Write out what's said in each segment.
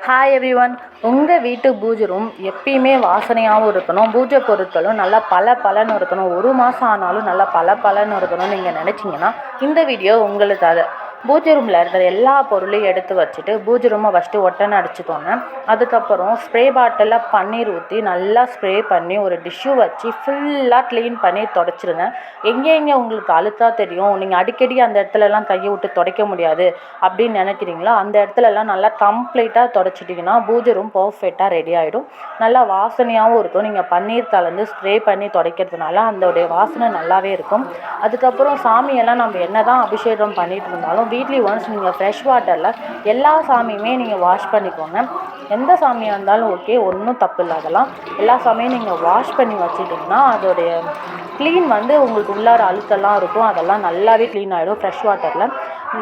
Hi everyone. உங்கள் வீட்டு பூஜை ரூம் எப்பயுமே வாசனையாகவும் இருக்கணும், பூஜை பொருட்களும் நல்லா பளபளன்னு இருக்கணும், ஒரு மாதம் ஆனாலும் நல்லா பளபளன்னு இருக்கணும்னு நீங்கள் நினச்சிங்கன்னா இந்த வீடியோ உங்களுக்காக. பூஜை ரூமில் இருக்கிற எல்லா பொருளையும் எடுத்து வச்சுட்டு பூஜை ரூமை ஃபஸ்ட்டு ஒட்டனை அடிச்சுக்கோங்க. அதுக்கப்புறம் ஸ்ப்ரே பாட்டிலில் பன்னீர் ஊற்றி நல்லா ஸ்ப்ரே பண்ணி ஒரு டிஷ்யூ வச்சு ஃபுல்லாக க்ளீன் பண்ணி தொடச்சிருங்க. எங்கே உங்களுக்கு அழுத்தா தெரியும், நீங்கள் அடிக்கடி அந்த இடத்துலலாம் கையை விட்டு துடைக்க முடியாது அப்படின்னு நினைக்கிறீங்களோ அந்த இடத்துலலாம் நல்லா கம்ப்ளீட்டாக தொடச்சிட்டிங்கன்னா பூஜை ரூம் பர்ஃபெக்டாக ரெடி ஆகிடும். நல்லா வாசனையாகவும் இருக்கும். நீங்கள் பன்னீர் கலந்து ஸ்ப்ரே பண்ணி துடைக்கிறதுனால அதோடைய வாசனை நல்லாவே இருக்கும். அதுக்கப்புறம் சாமியெல்லாம் நம்ம என்ன தான் அபிஷேகம் பண்ணிட்டு இருந்தாலும் வீக்லி ஒன்ஸ் நீங்கள் ஃப்ரெஷ் வாட்டரில் எல்லா சாமியுமே நீங்கள் வாஷ் பண்ணிக்கோங்க. எந்த சாமியாக இருந்தாலும் ஓகே, ஒன்றும் தப்பு இல்லை. அதெல்லாம் எல்லா சாமியும் நீங்கள் வாஷ் பண்ணி வச்சுட்டிங்கன்னா அதோடைய க்ளீன் உங்களுக்கு உள்ளார அழுத்தெல்லாம் இருக்கும், அதெல்லாம் நல்லாவே க்ளீன் ஆகிடும் ஃப்ரெஷ் வாட்டரில்.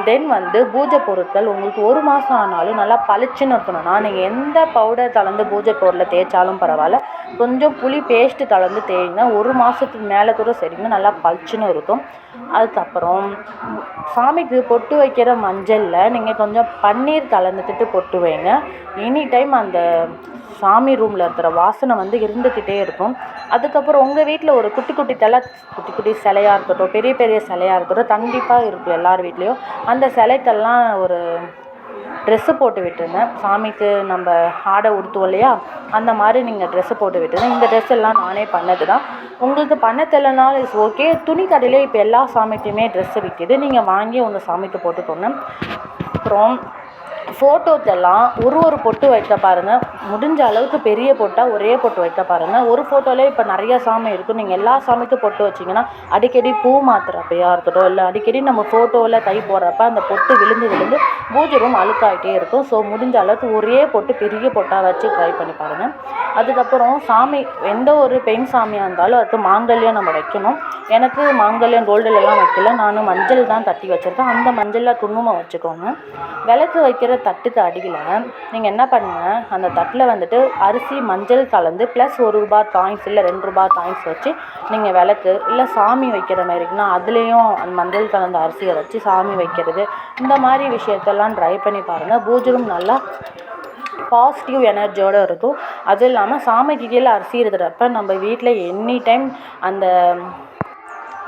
தென் பூஜை பொருட்கள் உங்களுக்கு ஒரு மாதம் ஆனாலும் நல்லா பளிச்சுன்னு இருக்கணும்னா நீங்கள் எந்த பவுடர் கலந்து பூஜை பொருளை தேய்ச்சாலும் பரவாயில்ல, கொஞ்சம் புளி பேஸ்ட்டு கலந்து தேய்ங்க, ஒரு மாதத்துக்கு மேலே கூட சரிங்க, நல்லா பளிச்சுன்னு இருக்கும். அதுக்கப்புறம் சாமிக்கு பொட்டு வைக்கிற மஞ்சளில் நீங்கள் கொஞ்சம் பன்னீர் கலந்துக்கிட்டு பொட்டு வைங்க. எனி டைம் அந்த சாமி ரூமில் இருக்கிற வாசனை இருந்துக்கிட்டே இருக்கும். அதுக்கப்புறம் உங்கள் வீட்டில் ஒரு குட்டி குட்டி சிலையாக இருக்கட்டும், பெரிய பெரிய சிலையாக இருக்கட்டும், கண்டிப்பாக இருக்கும் எல்லார் வீட்லேயும். அந்த சிலைக்கெல்லாம் ஒரு ட்ரெஸ்ஸு போட்டு விட்டுருங்க. சாமிக்கு நம்ம ஆடை உடுத்துவோம் இல்லையா, அந்த மாதிரி நீங்கள் ட்ரெஸ்ஸு போட்டு விட்டுருங்க. இந்த ட்ரெஸ் எல்லாம் நானே பண்ணது தான். உங்களுக்கு பண்ண தெரியலனாலும் இட்ஸ் ஓகே. துணி கடையிலே இப்போ எல்லா சாமிக்குமே ட்ரெஸ்ஸு விற்கிது, நீங்கள் வாங்கி உங்கள் சாமிக்கு போட்டுக்கோங்க. அப்புறம் ஃபோட்டோக்கெல்லாம் ஒரு பொட்டு வைக்க பாருங்கள். முடிஞ்ச அளவுக்கு பெரிய பொட்டாக ஒரே பொட்டு வைக்க பாருங்கள். ஒரு ஃபோட்டோவிலே இப்போ நிறைய சாமி இருக்கும், நீங்கள் எல்லா சாமிக்கும் பொட்டு வச்சிங்கன்னா அடிக்கடி பூ மாற்றுறப்பையாக இருக்கட்டும், இல்லை அடிக்கடி நம்ம ஃபோட்டோவில் கை போடுறப்ப அந்த பொட்டு விழுந்து பூஜை ரூம் அழுக்காகிட்டே இருக்கும். ஸோ முடிஞ்ச அளவுக்கு ஒரே பொட்டு பெரிய பொட்டாக வச்சு ட்ரை பண்ணி பாருங்கள். அதுக்கப்புறம் சாமி எந்த ஒரு பெண் சாமியாக இருந்தாலும் அதுக்கு மாங்கல்யம் நம்ம வைக்கணும். எனக்கு மாங்கல்யம் கோல்டுலலாம் வைக்கல, நான் மஞ்சள் தான் தட்டி வச்சுருக்கேன். அந்த மஞ்சளில் குங்குமம் வச்சுக்கோங்க. விளக்கு வைக்கிற தட்டுக்கு அடியில் நீங்கள் என்ன பண்ணுங்கள், அந்த தட்டில் அரிசி மஞ்சள் கலந்து ப்ளஸ் ₹1 காயின்ஸ் இல்லை ₹2 காயின்ஸ் வச்சு நீங்கள் விளக்கு இல்லை சாமி வைக்கிற மாதிரிக்குன்னா அதுலேயும் அந்த மஞ்சள் கலந்த அரிசியை வச்சு சாமி வைக்கிறது, இந்த மாதிரி விஷயத்தெல்லாம் ட்ரை பண்ணி பாருங்கள். பூஜை ரூம் நல்லா பாசிட்டிவ் எனர்ஜியோடு இருக்கும். அதுவும் இல்லாமல் சாமிக்கு கீழே அரிசி இருக்கிறப்ப நம்ம வீட்டில் எனி டைம் அந்த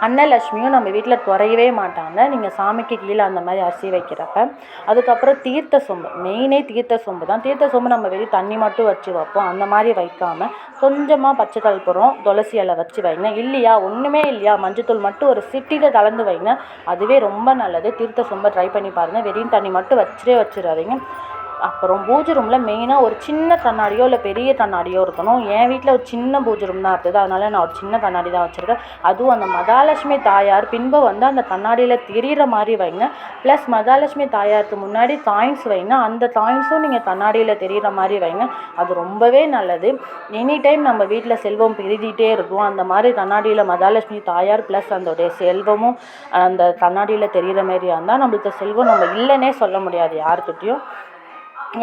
அன்னலட்சுமியும் நம்ம வீட்டில் குறையவே மாட்டாங்க, நீங்கள் சாமிக்கு கீழே அந்த மாதிரி அரிசி வைக்கிறப்ப. அதுக்கப்புறம் தீர்த்த சொம்பு, மெயினே தீர்த்த சொம்பு தான். தீர்த்த சொம்பு நம்ம வெளியே தண்ணி மட்டும் வச்சு வைப்போம், அந்த மாதிரி வைக்காமல் கொஞ்சமாக பச்சை கற்பூரம் துளசி இலை வச்சு வைங்க. இல்லையா ஒன்றுமே இல்லையா மஞ்சத்தூள் மட்டும் ஒரு சிட்டியில் கலந்து வைங்க, அதுவே ரொம்ப நல்லது. தீர்த்த சொம்பை ட்ரை பண்ணி பாருங்கள். வெறும் தண்ணி மட்டும் வச்சிடாதீங்க. அப்புறம் பூஜை ரூமில் மெயினாக ஒரு சின்ன கண்ணாடியோ இல்லை பெரிய கண்ணாடியோ இருக்கணும். என் வீட்டில் ஒரு சின்ன பூஜை ரூம் தான் இருக்குது, அதனால் நான் ஒரு சின்ன கண்ணாடி தான் வச்சுருக்கேன். அதுவும் அந்த மகாலட்சுமி தாயார் பின்பு அந்த கண்ணாடியில் தெரிகிற மாதிரி வைங்க. ப்ளஸ் மகாலட்சுமி தாயாருக்கு முன்னாடி காயின்ஸ் வைங்க, அந்த காயின்ஸும் நீங்கள் கண்ணாடியில் தெரிகிற மாதிரி வைங்க, அது ரொம்பவே நல்லது. எனி டைம் நம்ம வீட்டில் செல்வம் பெருகிட்டே இருக்கும், அந்த மாதிரி கண்ணாடியில் மகாலட்சுமி தாயார் ப்ளஸ் அதோடைய செல்வமும் அந்த கண்ணாடியில் தெரிகிற மாதிரியா இருந்தால் நம்மளுக்கு செல்வம் நம்ம இல்லைன்னே சொல்ல முடியாது யாருக்கிட்டையும்.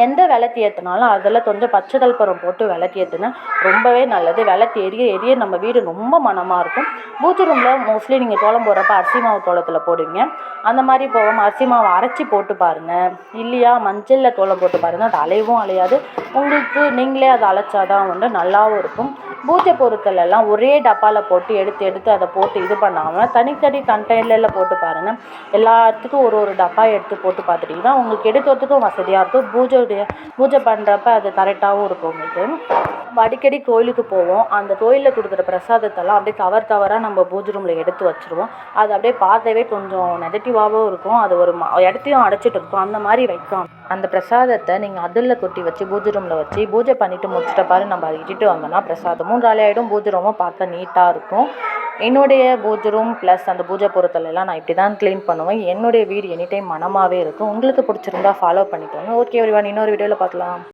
எந்த விளக்கு ஏற்றினாலும் அதில் கொஞ்சம் பச்சை கற்பூரம் போட்டு விளக்கு ஏற்றுங்க, ரொம்பவே நல்லது. விளக்கு எரிய நம்ம வீடு ரொம்ப மனமாக இருக்கும். பூஜை ரூமில் மோஸ்ட்லி நீங்கள் கோலம் போடுறப்ப அரிசி மாவு கோலத்தில் போடுவீங்க, அந்த மாதிரி போகாமல் அரிசி மாவு அரைச்சி போட்டு பாருங்கள், இல்லையா மஞ்சளில் கோலம் போட்டு பாருங்கள், அது அலையவும் அலையாது. உங்களுக்கு நீங்களே அதை அழைச்சாதான் நல்லாவும் இருக்கும். பூஜை பொருட்கள் எல்லாம் ஒரே டப்பாவில் போட்டு எடுத்து அதை போட்டு இது பண்ணாமல் தனித்தனி கண்டெய்னரில் போட்டு பாருங்கள். எல்லாத்துக்கும் ஒரு டப்பா எடுத்து போட்டு பார்த்துட்டிங்கன்னா உங்களுக்கு எடுக்கிறதுக்கும் வசதியாக இருக்கும். பூஜை பண்ணுறப்ப அது கரெக்டாகவும் இருக்கும். உங்களுக்கு அடிக்கடி கோயிலுக்கு போவோம், அந்த கோயிலில் கொடுக்குற பிரசாதத்தெல்லாம் அப்படியே கவராக நம்ம பூஜை ரூமில் எடுத்து வச்சுருவோம். அது அப்படியே பார்த்தவே கொஞ்சம் நெகட்டிவாகவும் இருக்கும், அது ஒரு இடத்தையும் அடைச்சிட்டு இருக்கும். அந்த மாதிரி வைக்கும் அந்த பிரசாதத்தை நீங்கள் அதில் கொட்டி வச்சு பூஜை ரூமில் வச்சு பூஜை பண்ணிவிட்டு முடிச்சிட்ட பாரு நம்ம அதை இட்டுட்டு வந்தோம்னா பிரசாதமும் காலியாகிடும், பூஜை ரூமும் பார்க்க நீட்டாக இருக்கும். என்னுடைய பூஜை ரூம் ப்ளஸ் அந்த பூஜை பொருட்கள் எல்லாம் நான் இப்படி தான் க்ளீன் பண்ணுவேன். என்னுடைய வீடு எனி டைம் மனமாகவே இருக்கும். உங்களுக்கு பிடிச்சிருந்தா ஃபாலோ பண்ணிக்கோங்க. ஓகே எவ்ரிவன், இன்னொரு வீடியோவில் பார்க்கலாம்.